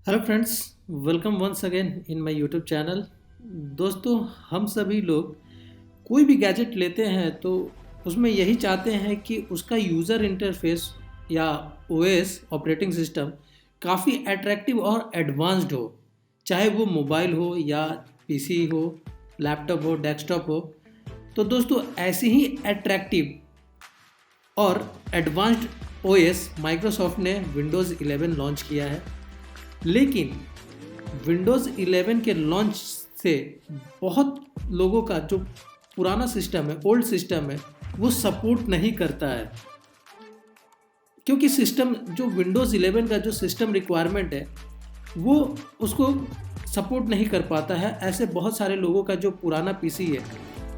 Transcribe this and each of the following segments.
Hello friends, welcome once again in my YouTube channel. दोस्तों, हम सभी लोग कोई भी गैजेट लेते हैं तो उसमें यही चाहते हैं कि उसका यूज़र इंटरफेस या ओएस ऑपरेटिंग सिस्टम काफ़ी अट्रैक्टिव और एडवांस्ड हो, चाहे वो मोबाइल हो या पीसी हो, लैपटॉप हो, डेस्कटॉप हो। तो दोस्तों, ऐसे ही अट्रैक्टिव और एडवांस्ड ओएस माइक्रोसॉफ्ट ने विंडोज़ 11 लॉन्च किया है। लेकिन विंडोज़ 11 के लॉन्च से बहुत लोगों का जो पुराना सिस्टम है, ओल्ड सिस्टम है, वो सपोर्ट नहीं करता है, क्योंकि सिस्टम जो विंडोज़ 11 का जो सिस्टम रिक्वायरमेंट है वो उसको सपोर्ट नहीं कर पाता है। ऐसे बहुत सारे लोगों का जो पुराना पीसी है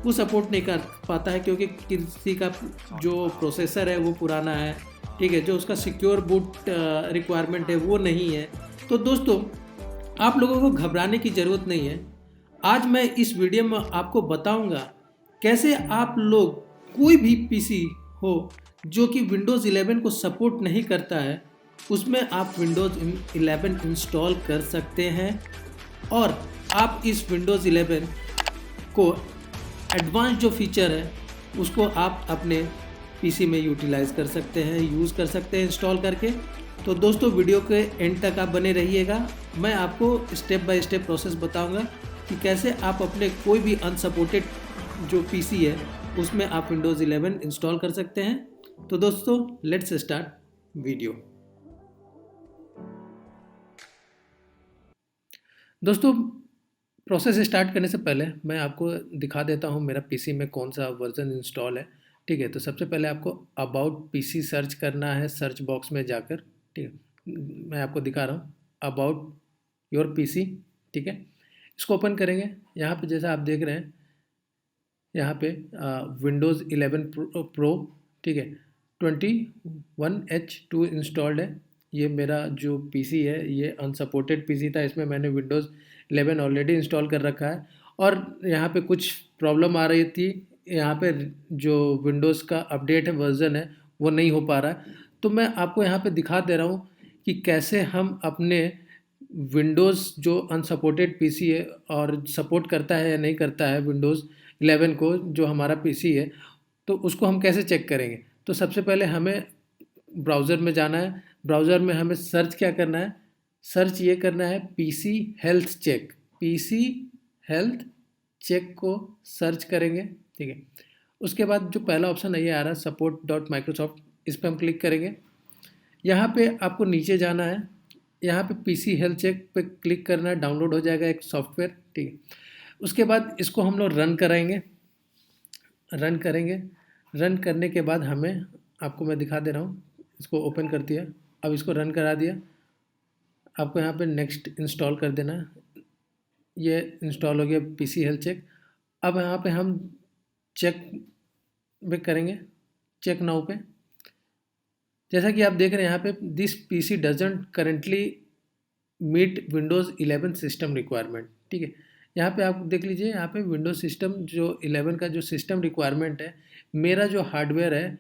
वो सपोर्ट नहीं कर पाता है, क्योंकि किसी का जो प्रोसेसर है वो पुराना है, ठीक है, जो उसका सिक्योर बूट रिक्वायरमेंट है वो नहीं है। तो दोस्तों, आप लोगों को घबराने की ज़रूरत नहीं है। आज मैं इस वीडियो में आपको बताऊंगा कैसे आप लोग कोई भी पीसी हो जो कि विंडोज़ 11 को सपोर्ट नहीं करता है, उसमें आप विंडोज़ 11 इंस्टॉल कर सकते हैं और आप इस विंडोज़ 11 को एडवांस जो फीचर है उसको आप अपने पीसी में यूटिलाइज़ कर सकते हैं, यूज़ कर सकते हैं इंस्टॉल करके। तो दोस्तों, वीडियो के एंड तक आप बने रहिएगा। मैं आपको स्टेप बाय स्टेप प्रोसेस बताऊंगा कि कैसे आप अपने कोई भी अनसपोर्टेड जो पीसी है उसमें आप विंडोज़ 11 इंस्टॉल कर सकते हैं। तो दोस्तों, लेट्स स्टार्ट वीडियो। दोस्तों, प्रोसेस स्टार्ट करने से पहले मैं आपको दिखा देता हूँ मेरा पीसी में कौन सा वर्जन इंस्टॉल है। ठीक है, तो सबसे पहले आपको अबाउट पीसी सर्च करना है सर्च बॉक्स में जाकर। ठीक है, मैं आपको दिखा रहा हूँ अबाउट योर पीसी। ठीक है, इसको ओपन करेंगे। यहाँ पे जैसा आप देख रहे हैं, यहाँ पे विंडोज़ 11 प्रो, ठीक है, 21H2 इंस्टॉल्ड है। ये मेरा जो पीसी है ये अनसपोर्टेड पीसी था, इसमें मैंने विंडोज़ 11 ऑलरेडी इंस्टॉल कर रखा है और यहाँ पे कुछ प्रॉब्लम आ रही थी। यहाँ पे जो विंडोज़ का अपडेट है, वर्जन है, वो नहीं हो पा रहा है। तो मैं आपको यहाँ पे दिखा दे रहा हूँ कि कैसे हम अपने विंडोज़ जो अनसपोर्टेड पीसी है और सपोर्ट करता है या नहीं करता है विंडोज़ 11 को, जो हमारा पीसी है, तो उसको हम कैसे चेक करेंगे। तो सबसे पहले हमें ब्राउज़र में जाना है। ब्राउज़र में हमें सर्च क्या करना है, सर्च ये करना है PC health check. PC health check को सर्च करेंगे। ठीक है, उसके बाद जो पहला ऑप्शन है ये आ रहा है support.microsoft, इस पर हम क्लिक करेंगे। यहाँ पे आपको नीचे जाना है, यहाँ पे पीसी हेल्थ चेक पे क्लिक करना है, डाउनलोड हो जाएगा एक सॉफ्टवेयर। ठीक है, उसके बाद इसको हम लोग रन कराएंगे। रन करेंगे, रन करने के बाद हमें, आपको मैं दिखा दे रहा हूँ, इसको ओपन कर दिया, अब इसको रन करा दिया। आपको यहाँ पे नेक्स्ट इंस्टॉल कर देना है। ये इंस्टॉल हो गया पीसी हेल्थ चेक। अब यहाँ पे हम चेक पे करेंगे, चेक नाउ पे। जैसा कि आप देख रहे हैं यहाँ पे, this PC doesn't currently meet Windows 11 system requirement. ठीक है, यहाँ पे आप देख लीजिए, यहाँ पे विंडोज़ सिस्टम जो 11 का जो सिस्टम रिक्वायरमेंट है, मेरा जो हार्डवेयर है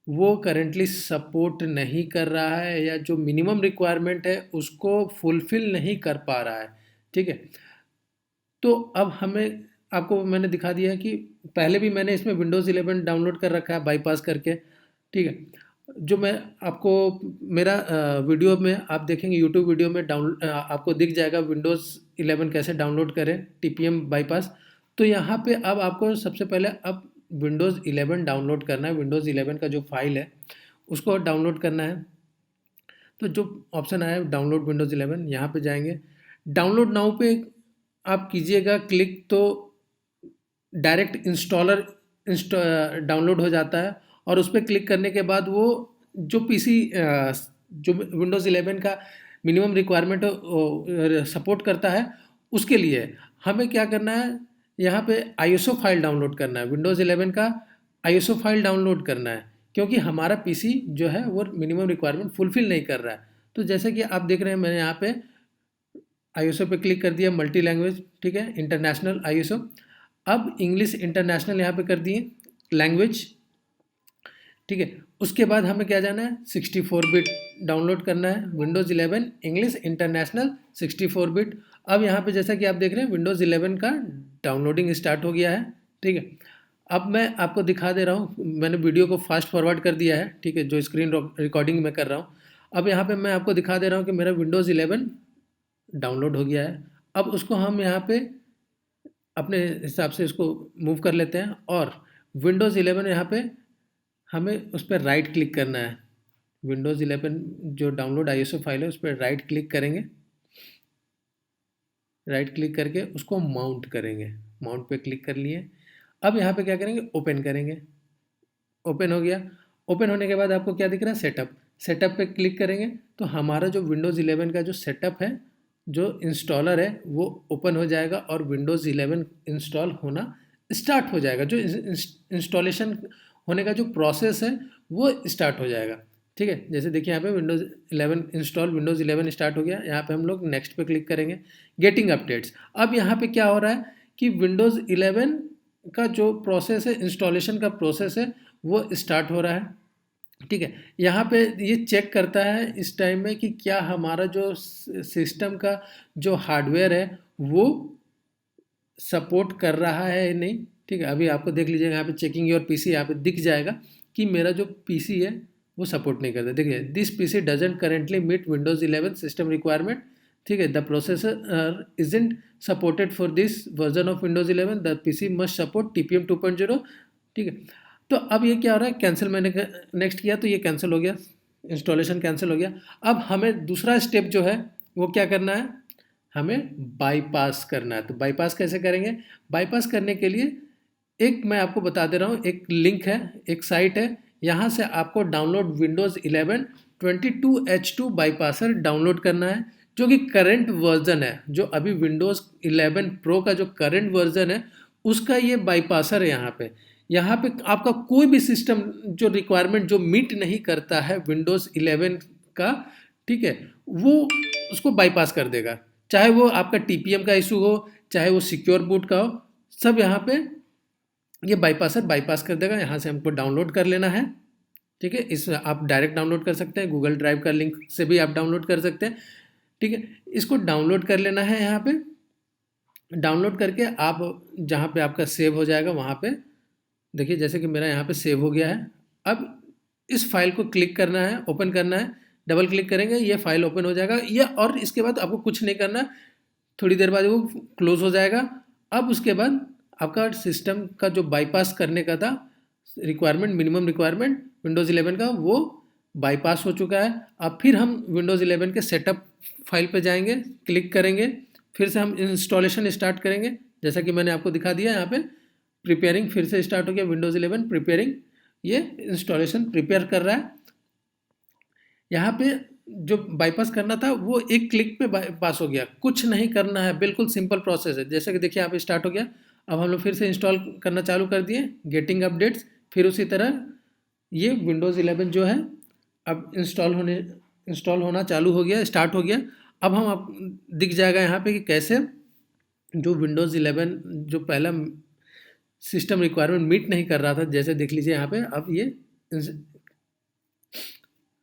वो करेंटली सपोर्ट नहीं कर रहा है, या जो मिनिमम रिक्वायरमेंट है उसको फुलफ़िल नहीं कर पा रहा है। ठीक है, तो अब हमें, आपको मैंने दिखा दिया कि पहले भी मैंने इसमें विंडोज़ 11 डाउनलोड कर रखा है बाईपास करके। ठीक है, जो मैं आपको मेरा वीडियो में आप देखेंगे, यूट्यूब वीडियो में आपको दिख जाएगा विंडोज़ 11 कैसे डाउनलोड करें टीपीएम बाईपास। तो यहाँ पे अब आपको सबसे पहले अब विंडोज़ 11 डाउनलोड करना है। विंडोज़ 11 का जो फाइल है उसको डाउनलोड करना है। तो जो ऑप्शन आया है डाउनलोड विंडोज़ 11, यहाँ पे जाएंगे, डाउनलोड नाउ पे आप कीजिएगा क्लिक, तो डायरेक्ट इंस्टॉलर डाउनलोड हो जाता है। और उस पर क्लिक करने के बाद वो जो पीसी जो विंडोज़ 11 का मिनिमम रिक्वायरमेंट सपोर्ट करता है उसके लिए हमें क्या करना है, यहाँ पे आईएसओ फाइल डाउनलोड करना है। विंडोज़ 11 का आईएसओ फाइल डाउनलोड करना है, क्योंकि हमारा पीसी जो है वो मिनिमम रिक्वायरमेंट फुलफिल नहीं कर रहा है। तो जैसे कि आप देख रहे हैं, मैंने यहाँ पे आईएसओ पे क्लिक कर दिया, मल्टी लैंग्वेज, ठीक है, इंटरनेशनल आईएसओ। अब इंग्लिश इंटरनेशनल यहाँ पे कर दिए लैंग्वेज। ठीक है, उसके बाद हमें क्या जाना है, 64 बिट डाउनलोड करना है, विंडोज़ 11 इंग्लिश इंटरनेशनल 64 बिट। अब यहाँ पे जैसा कि आप देख रहे हैं विंडोज़ 11 का डाउनलोडिंग स्टार्ट हो गया है, ठीक है। अब मैं आपको दिखा दे रहा हूँ, मैंने वीडियो को फास्ट फॉरवर्ड कर दिया है, ठीक है, जो स्क्रीन रिकॉर्डिंग मैं कर रहा हूँ। अब यहाँ पे मैं आपको दिखा दे रहा हूँ कि मेरा विंडोज़ 11 डाउनलोड हो गया है। अब उसको हम यहाँ पे अपने हिसाब से इसको मूव कर लेते हैं, और विंडोज़ 11 यहाँ पे हमें उस पर राइट क्लिक करना है। विंडोज़ 11 जो डाउनलोड आईएसओ फाइल है उस पर राइट क्लिक करेंगे, राइट क्लिक करके उसको माउंट करेंगे, माउंट पे क्लिक कर लिए। अब यहाँ पे क्या करेंगे, ओपन करेंगे, ओपन हो गया। ओपन होने के बाद आपको क्या दिख रहा है, सेटअप, सेटअप पे क्लिक करेंगे तो हमारा जो विंडोज़ 11 का जो सेटअप है, जो इंस्टॉलर है वो ओपन हो जाएगा और विंडोज़ 11 इंस्टॉल होना स्टार्ट हो जाएगा। जो इंस्टॉलेशन होने का जो प्रोसेस है वो स्टार्ट हो जाएगा, ठीक है। जैसे देखिए यहाँ पे विंडोज़ 11 इंस्टॉल, विंडोज़ 11 स्टार्ट हो गया। यहाँ पे हम लोग नेक्स्ट पे क्लिक करेंगे, गेटिंग अपडेट्स। अब यहाँ पे क्या हो रहा है कि विंडोज़ 11 का जो प्रोसेस है, इंस्टॉलेशन का प्रोसेस है, वो स्टार्ट हो रहा है, ठीक है। यहाँ पे ये चेक करता है इस टाइम में कि क्या हमारा जो सिस्टम का जो हार्डवेयर है वो सपोर्ट कर रहा है या नहीं, ठीक है। अभी आपको देख लीजिएगा यहाँ पे चेकिंग योर पीसी, यहाँ पे दिख जाएगा कि मेरा जो पीसी है वो सपोर्ट नहीं करता। देखिए, this PC doesn't currently meet Windows 11 system requirement, ठीक है। The processor isn't supported for this version of Windows 11, the PC must support TPM 2.0, ठीक है। तो अब ये क्या हो रहा है, कैंसिल मैंने नेक्स्ट किया तो ये कैंसिल हो गया, इंस्टॉलेशन कैंसिल हो गया। अब हमें दूसरा स्टेप जो है वो क्या करना है, हमें बाईपास करना है। तो बाईपास कैसे करेंगे, बाईपास करने के लिए एक मैं आपको बता दे रहा हूँ, एक लिंक है, एक साइट है, यहाँ से आपको डाउनलोड विंडोज़ 11 22H2 बाईपासर डाउनलोड करना है, जो कि करंट वर्जन है, जो अभी विंडोज़ 11 प्रो का जो करंट वर्जन है उसका ये बाईपासर है। यहाँ पे आपका कोई भी सिस्टम जो रिक्वायरमेंट जो मीट नहीं करता है विंडोज़ 11 का, ठीक है, वो उसको बाईपास कर देगा। चाहे वो आपका TPM का इशू हो, चाहे वो सिक्योर बूट का हो, सब यहाँ पे ये बाईपासर बाईपास कर देगा। यहाँ से हमको डाउनलोड कर लेना है, ठीक है। इस आप डायरेक्ट डाउनलोड कर सकते हैं, गूगल ड्राइव का लिंक से भी आप डाउनलोड कर सकते हैं, ठीक है। इसको डाउनलोड कर लेना है। यहाँ पे डाउनलोड करके आप जहाँ पे आपका सेव हो जाएगा वहाँ पे देखिए, जैसे कि मेरा यहाँ पे सेव हो गया है। अब इस फाइल को क्लिक करना है, ओपन करना है, डबल क्लिक करेंगे ये फाइल ओपन हो जाएगा ये, और इसके बाद आपको कुछ नहीं करना, थोड़ी देर बाद वो क्लोज हो जाएगा। अब उसके बाद आपका सिस्टम का जो बाईपास करने का था रिक्वायरमेंट, मिनिमम रिक्वायरमेंट विंडोज़ 11 का, वो बाईपास हो चुका है। अब फिर हम विंडोज़ 11 के सेटअप फाइल पे जाएंगे, क्लिक करेंगे, फिर से हम इंस्टॉलेशन स्टार्ट करेंगे, जैसा कि मैंने आपको दिखा दिया। यहाँ पे प्रिपेयरिंग फिर से स्टार्ट हो गया, विंडोज़ 11 प्रिपेयरिंग, ये इंस्टॉलेशन प्रिपेयर कर रहा है। यहाँ पे जो बाईपास करना था वो एक क्लिक पे बाईपास हो गया, कुछ नहीं करना है, बिल्कुल सिंपल प्रोसेस है। जैसे कि देखिए यहाँ पे स्टार्ट हो गया। अब हम लोग फिर से इंस्टॉल करना चालू कर दिए, गेटिंग अपडेट्स। फिर उसी तरह ये विंडोज़ 11 जो है अब इंस्टॉल होना चालू हो गया, स्टार्ट हो गया। अब हम आप दिख जाएगा यहाँ पे कि कैसे जो विंडोज़ 11 जो पहला सिस्टम रिक्वायरमेंट मीट नहीं कर रहा था, जैसे देख लीजिए यहाँ पे अब ये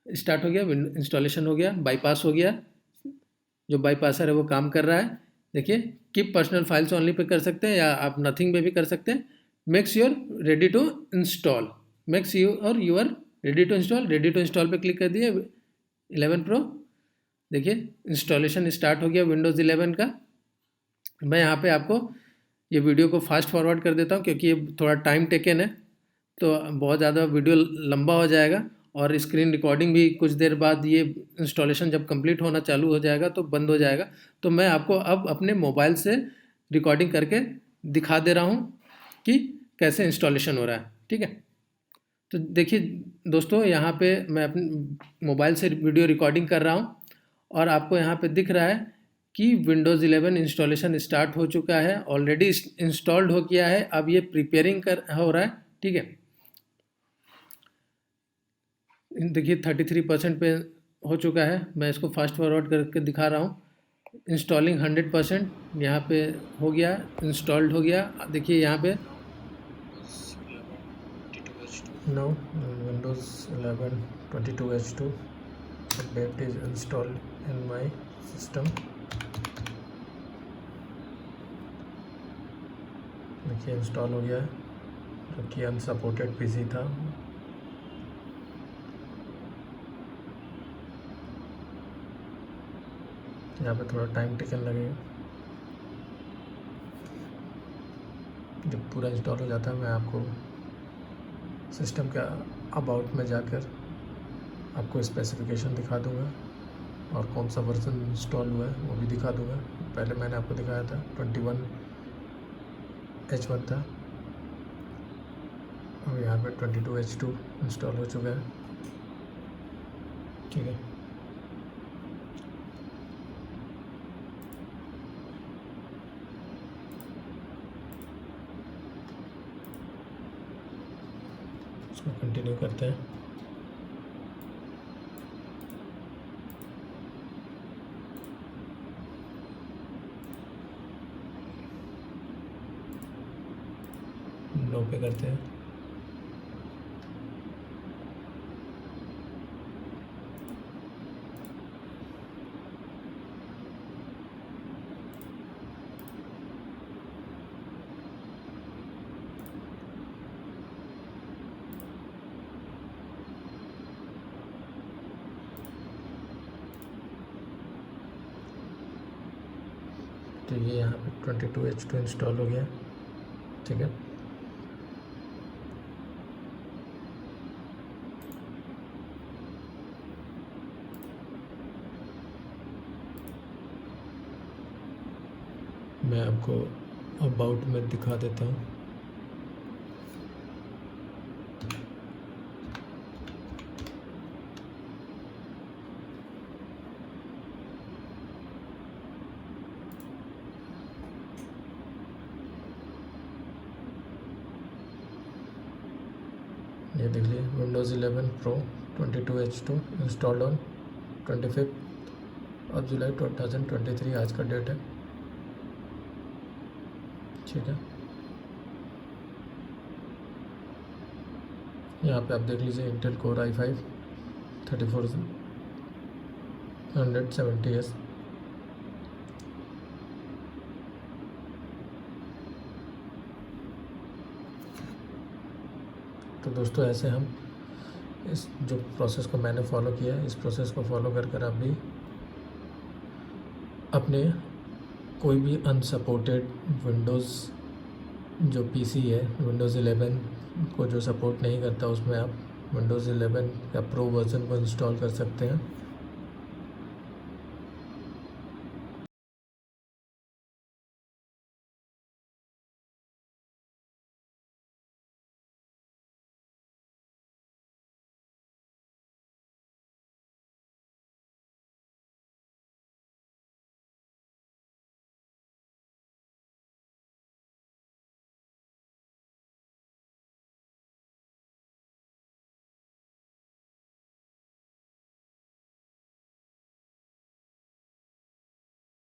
स्टार्ट हो गया, इंस्टॉलेशन हो गया, बाईपास हो गया। जो बाईपासर है वो काम कर रहा है। देखिए, keep personal files only pay कर सकते हैं या आप नथिंग में भी कर सकते हैं। Makes your ready to install, makes you और you are ready to install, ready to install पे क्लिक कर दिए 11 प्रो। देखिए इंस्टॉलेशन स्टार्ट हो गया विंडोज़ 11 का। मैं यहाँ पे आपको ये वीडियो को फास्ट फॉरवर्ड कर देता हूँ क्योंकि ये थोड़ा टाइम टेकन है, तो बहुत ज़्यादा वीडियो लंबा हो जाएगा और स्क्रीन रिकॉर्डिंग भी कुछ देर बाद, ये इंस्टॉलेशन जब कंप्लीट होना चालू हो जाएगा तो बंद हो जाएगा। तो मैं आपको अब अपने मोबाइल से रिकॉर्डिंग करके दिखा दे रहा हूँ कि कैसे इंस्टॉलेशन हो रहा है, ठीक है। तो देखिए दोस्तों, यहाँ पे मैं अपने मोबाइल से वीडियो रिकॉर्डिंग कर रहा हूँ और आपको यहाँ पे दिख रहा है कि विंडोज़ 11 इंस्टॉलेशन स्टार्ट हो चुका है, ऑलरेडी इंस्टॉल्ड हो गया है। अब ये प्रिपेयरिंग हो रहा है, ठीक है। देखिए 33% पे हो चुका है। मैं इसको फास्ट फॉरवर्ड करके दिखा रहा हूँ। इंस्टॉलिंग 100% यहाँ पे हो गया, इंस्टॉल्ड हो गया। देखिए यहाँ पे no Windows 11 22H2 update is installed in my system। देखिए इंस्टॉल हो गया है, जो कि अनसपोर्टेड पीसी था। यहाँ पे थोड़ा टाइम टेकन लगेगा। जब पूरा इंस्टॉल हो जाता है मैं आपको सिस्टम का अबाउट में जाकर आपको स्पेसिफिकेशन दिखा दूंगा और कौन सा वर्जन इंस्टॉल हुआ है वो भी दिखा दूंगा। पहले मैंने आपको दिखाया था 21H1 था और यहाँ पे 22H2 इंस्टॉल हो चुका है। ठीक है, इसको कंटिन्यू करते हैं। नो पे करते हैं। तो ये यहाँ पे 22H2 इंस्टॉल हो गया। ठीक है, मैं आपको अबाउट में दिखा देता हूँ। ये देख लीजिए Windows 11 Pro 22H2 installed on 25 जुलाई 2023 आज का डेट है। ठीक है, यहाँ पे आप देख लीजिए Intel Core i5 3470S। तो दोस्तों ऐसे हम इस जो प्रोसेस को मैंने फॉलो किया है, इस प्रोसेस को फॉलो कर आप भी अपने कोई भी अनसपोर्टेड विंडोज़ जो पीसी है Windows 11 को जो सपोर्ट नहीं करता, उसमें आप Windows 11 का प्रो वर्जन को इंस्टॉल कर सकते हैं।